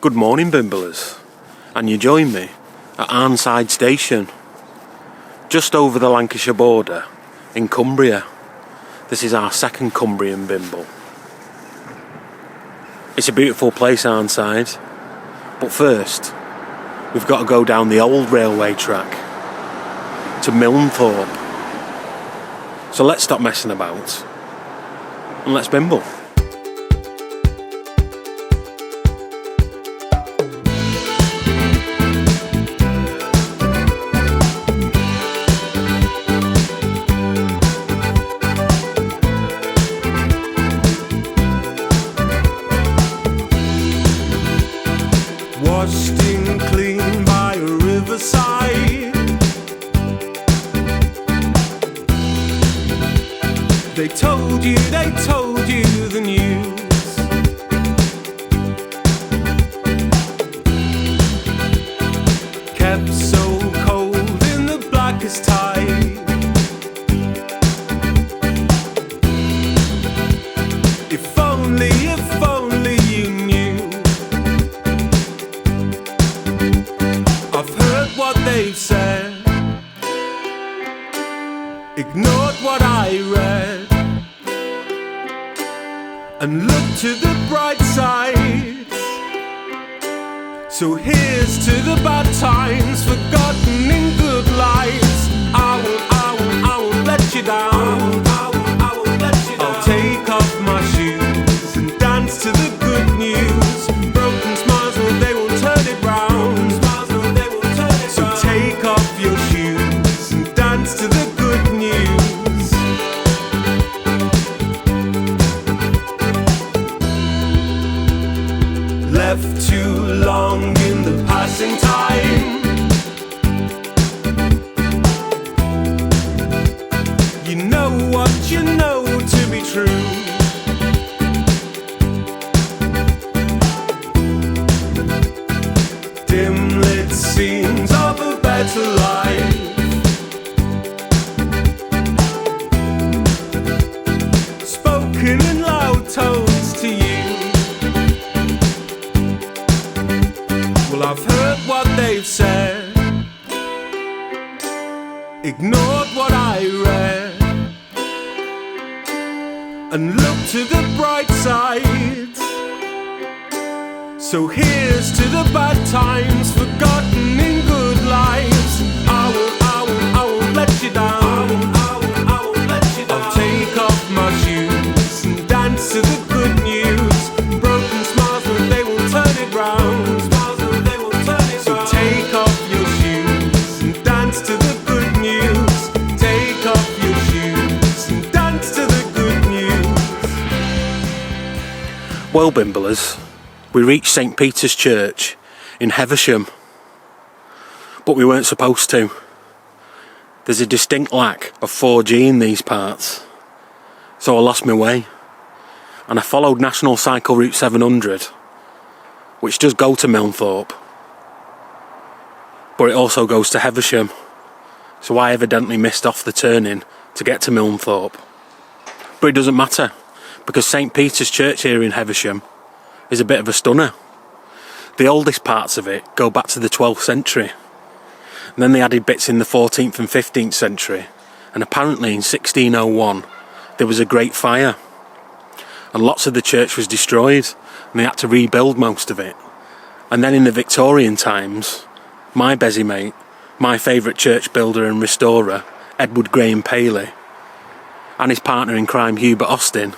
Good morning, Bimblers, and you join me at Arnside station, just over the Lancashire border in Cumbria. This is our second Cumbrian Bimble. It's a beautiful place, Arnside, but first we've got to go down the old railway track to Milnthorpe. So let's stop messing about and let's bimble. Washed in clean by a riverside. They told you the news. Kept so cold in the blackest tide. If only you knew. I've heard what they've said, ignored what I read, and looked to the bright side. So here's to the bad times, forgotten in good lives. I won't let you down. I'll take off my shoes and dance to the good news. Broken smiles, well, they won't turn it round. So take off your shoes and dance to the good news. Left too long in the passing time. You know what you know to be true. Dim lit scenes of a better life. Spoken in loud tones to you. Well, I've heard what they've said, ignored what I read, and looked to the bright side. So here's to the bad times, forgotten in good lives. I won't let you down. I'll take off my shoes and dance to the good news. Broken smiles, but they won't turn it round. So take off your shoes and dance to the good news. Take off your shoes and dance to the good news. Well, Bimblers, we reached St. Peter's Church in Heversham, but we weren't supposed to. There's a distinct lack of 4G in these parts, so I lost my way, and I followed National Cycle Route 700, which does go to Milnthorpe, but it also goes to Heversham, so I evidently missed off the turning to get to Milnthorpe. But it doesn't matter, because St. Peter's Church here in Heversham is a bit of a stunner. The oldest parts of it go back to the 12th century, and then they added bits in the 14th and 15th century, and apparently in 1601 there was a great fire and lots of the church was destroyed and they had to rebuild most of it. And then in the Victorian times, my busy mate, my favourite church builder and restorer, Edward Graham Paley, and his partner in crime Hubert Austin,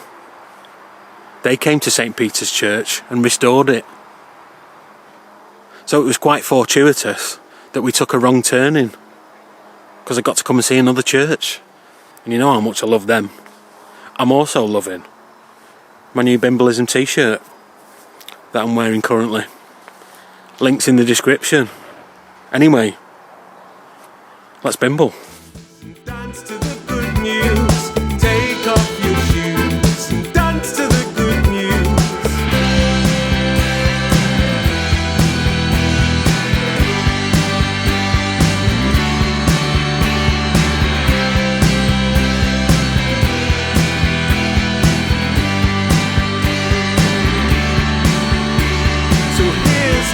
they came to St. Peter's Church and restored it. So it was quite fortuitous that we took a wrong turning, because I got to come and see another church. And you know how much I love them. I'm also loving my new Bimblism t-shirt that I'm wearing currently. Links in the description. Anyway, let's bimble. Dance to the good news. Take off your shoes and dance to the good news. So here's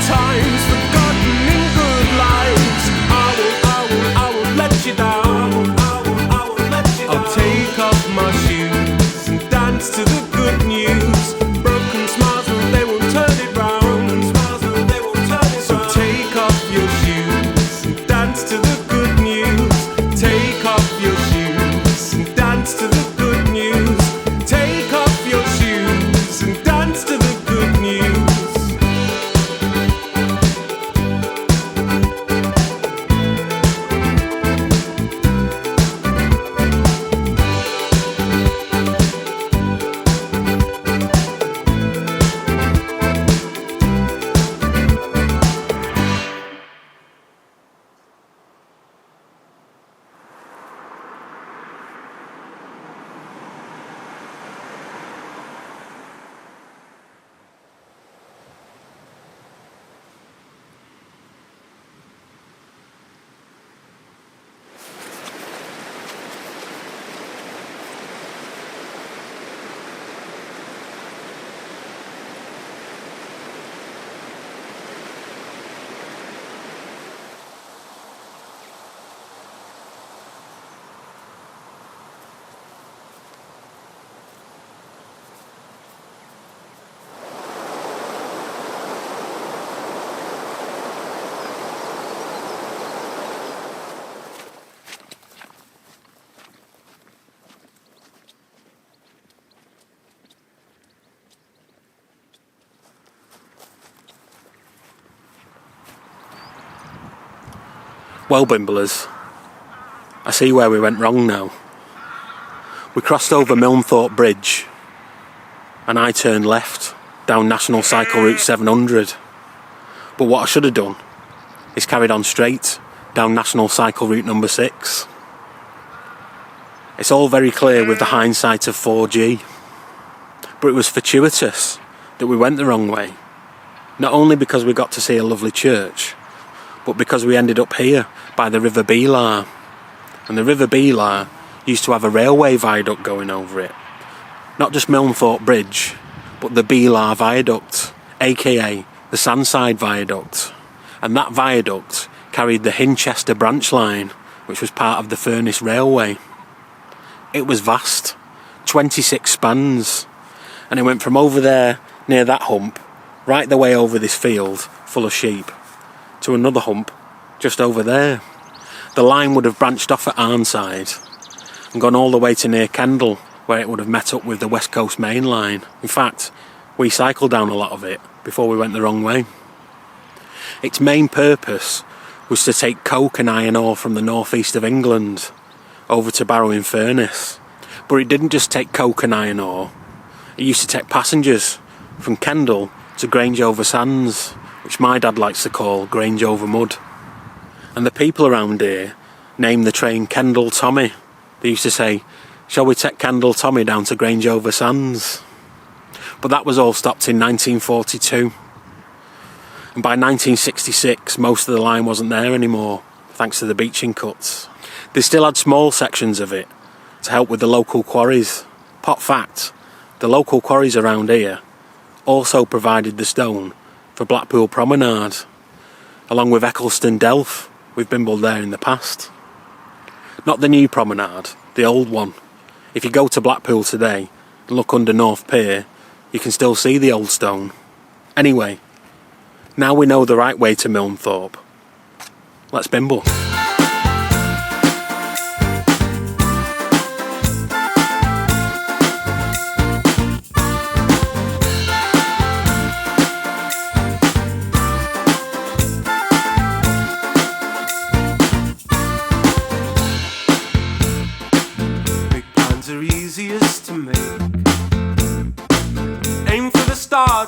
times forgotten in good lives. I will let you down. I'll take off my shoes and dance to the good news. Broken smiles, well, they won't turn it round. So take off your shoes and dance to the good news. Take off your shoes and dance to the good news. Take off your shoes and dance to the good news. Well, Bimblers, I see where we went wrong now. We crossed over Milnthorpe Bridge and I turned left down National Cycle Route 700. But what I should have done is carried on straight down National Cycle Route number 6. It's all very clear with the hindsight of 4G, but it was fortuitous that we went the wrong way. Not only because we got to see a lovely church, but because we ended up here by the River Beelar. And the River Beelar used to have a railway viaduct going over it. Not just Milnthorpe Bridge, but the Beelar Viaduct, aka the Arnside Viaduct. And that viaduct carried the Hinchester branch line, which was part of the Furness Railway. It was vast, 26 spans, and it went from over there near that hump, right the way over this field full of sheep, to another hump just over there. The line would have branched off at Arnside and gone all the way to near Kendal, where it would have met up with the West Coast Main Line. In fact, we cycled down a lot of it before we went the wrong way. Its main purpose was to take coke and iron ore from the northeast of England over to Barrow-in-Furness. But it didn't just take coke and iron ore, it used to take passengers from Kendal to Grange over Sands, which my dad likes to call Grange over Mud. And the people around here named the train Kendal Tommy. They used to say, "Shall we take Kendal Tommy down to Grange over Sands?" But that was all stopped in 1942. And by 1966, most of the line wasn't there anymore, thanks to the beaching cuts. They still had small sections of it to help with the local quarries. Pot fact, the local quarries around here also provided the stone for Blackpool Promenade, along with Eccleston Delph. We've bimbled there in the past. Not the new promenade, the old one. If you go to Blackpool today and look under North Pier, you can still see the old stone. Anyway, now we know the right way to Milnthorpe. Let's bimble.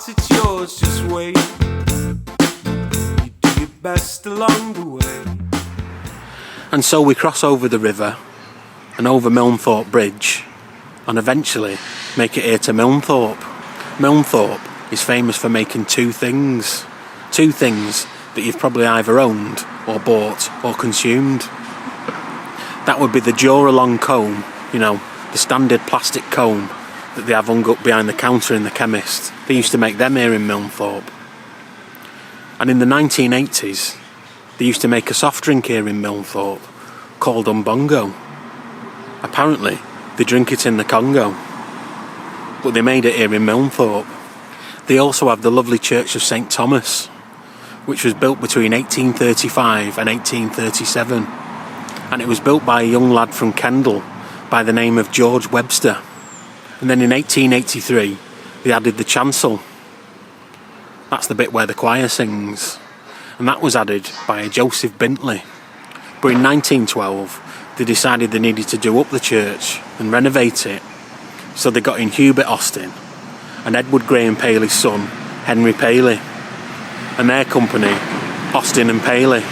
It's yours, just wait. You do your best along the way. And so we cross over the river and over Milnthorpe Bridge and eventually make it here to Milnthorpe. Milnthorpe is famous for making two things that you've probably either owned or bought or consumed. That would be the jaw-along comb, you know, the standard plastic comb that they have hung up behind the counter in the chemist. They used to make them here in Milnthorpe. And in the 1980s, they used to make a soft drink here in Milnthorpe called Umbongo. Apparently, they drink it in the Congo, but they made it here in Milnthorpe. They also have the lovely Church of St Thomas, which was built between 1835 and 1837. And it was built by a young lad from Kendal by the name of George Webster. And then in 1883, they added the chancel. That's the bit where the choir sings. And that was added by a Joseph Bintley. But in 1912, they decided they needed to do up the church and renovate it. So they got in Hubert Austin and Edward Graham Paley's son, Henry Paley, and their company, Austin and Paley.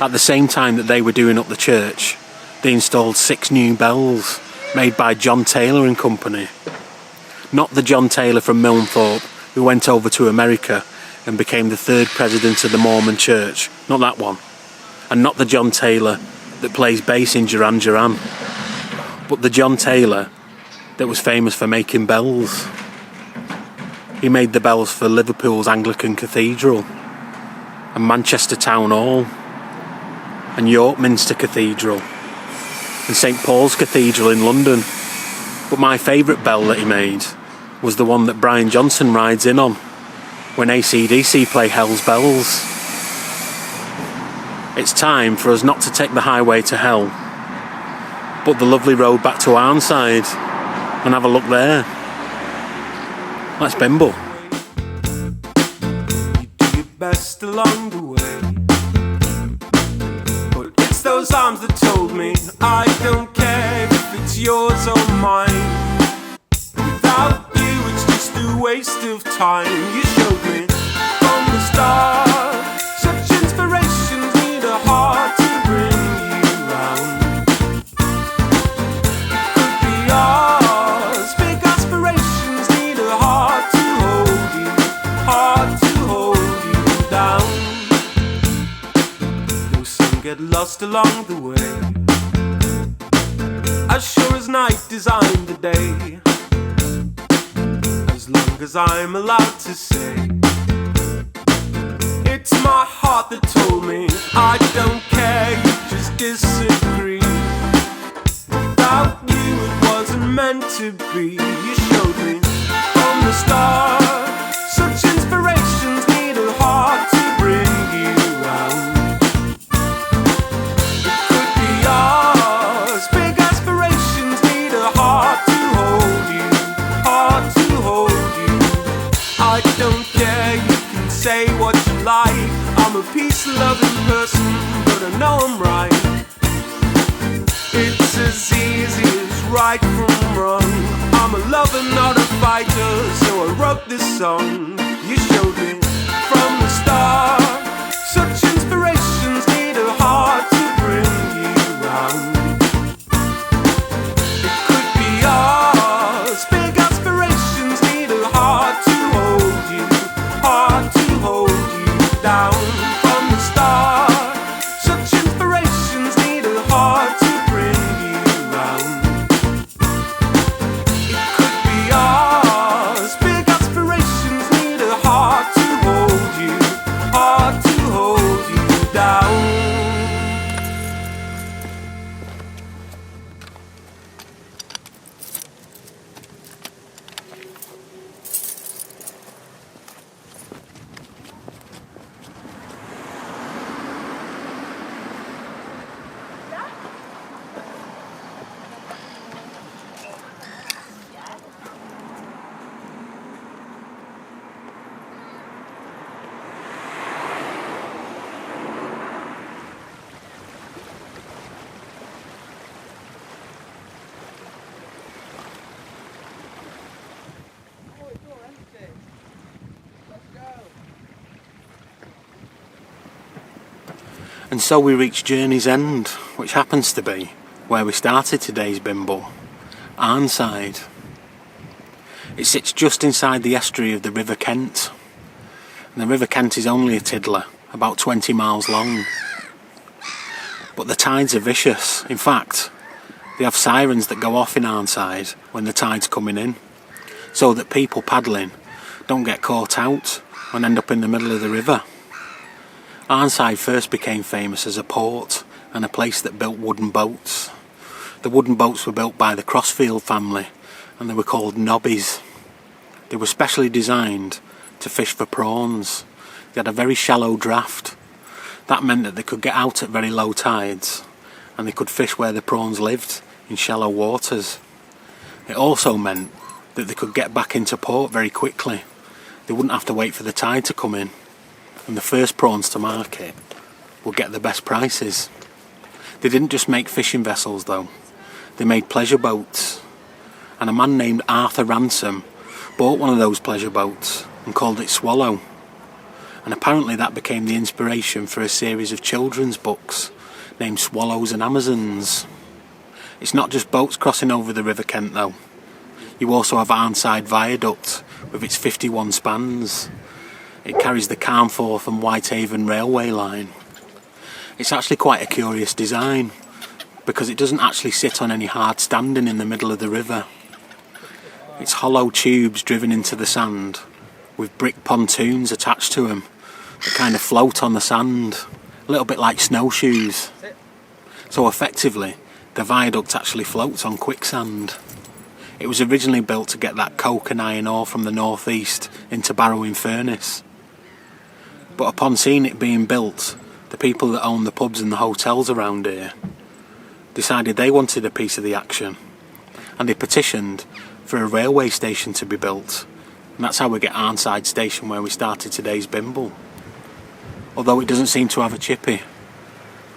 At the same time that they were doing up the church, they installed 6 new bells made by John Taylor and Company. Not the John Taylor from Milnthorpe who went over to America and became the 3rd president of the Mormon Church. Not that one. And not the John Taylor that plays bass in Duran Duran. But the John Taylor that was famous for making bells. He made the bells for Liverpool's Anglican Cathedral and Manchester Town Hall and York Minster Cathedral and St Paul's Cathedral in London. But my favourite bell that he made was the one that Brian Johnson rides in on when AC/DC play Hell's Bells. It's time for us not to take the highway to hell, but the lovely road back to Arnside, and have a look there. Let's bimble. You do your best along the way, but it's those arms that told me I don't care if it's yours or mine. Without you it's just a waste of time. You showed me from the start such inspirations need a heart to bring you round. It could be ours, big aspirations need a heart to hold you down. Though some get lost along the way, as sure as night designed the day, as long as I'm allowed to say, it's my heart that told me I don't care, you just disagree. Without you it wasn't meant to be. You showed me from the start such inspirations need a heart to bring you round. It could be ours, big aspirations need a heart to hold you I don't care, you can say what you like. I'm a peace-loving person, but I know I'm right. It's as easy as right from wrong. I'm a lover, not a fighter, so I wrote this song. You showed me from the start such inspirations need a heart to bring you round. It could be ours, big aspirations need a heart to hold you down. From the start such inspirations need a heart to bring you round. It could be ours, big aspirations need a heart to hold you down. And so we reach Journey's End, which happens to be where we started today's bimble, Arnside. It sits just inside the estuary of the River Kent. And the River Kent is only a tiddler, about 20 miles long. But the tides are vicious. In fact, they have sirens that go off in Arnside when the tide's coming in, so that people paddling don't get caught out and end up in the middle of the river. Arnside first became famous as a port and a place that built wooden boats. The wooden boats were built by the Crossfield family and they were called nobbies. They were specially designed to fish for prawns. They had a very shallow draft. That meant that they could get out at very low tides and they could fish where the prawns lived, in shallow waters. It also meant that they could get back into port very quickly. They wouldn't have to wait for the tide to come in, and the first prawns to market would get the best prices. They didn't just make fishing vessels though, they made pleasure boats, and a man named Arthur Ransom bought one of those pleasure boats and called it Swallow, and apparently that became the inspiration for a series of children's books named Swallows and Amazons. It's not just boats crossing over the River Kent though. You also have Arnside Viaduct with its 51 spans. It carries the Carnforth and Whitehaven railway line. It's actually quite a curious design because it doesn't actually sit on any hard standing in the middle of the river. It's hollow tubes driven into the sand with brick pontoons attached to them that kind of float on the sand, a little bit like snowshoes. So effectively, the viaduct actually floats on quicksand. It was originally built to get that coke and iron ore from the northeast into Barrow-in-Furness. But upon seeing it being built, the people that own the pubs and the hotels around here decided they wanted a piece of the action, and they petitioned for a railway station to be built, and that's how we get Arnside Station, where we started today's Bimble. Although it doesn't seem to have a chippy,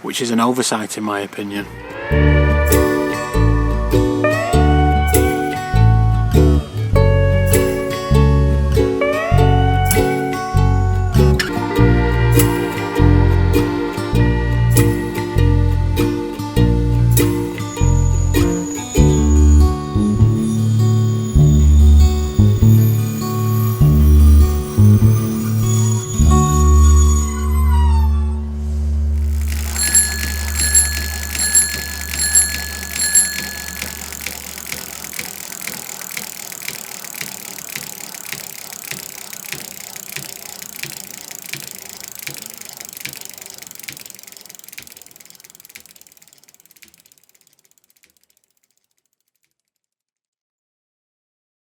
which is an oversight in my opinion.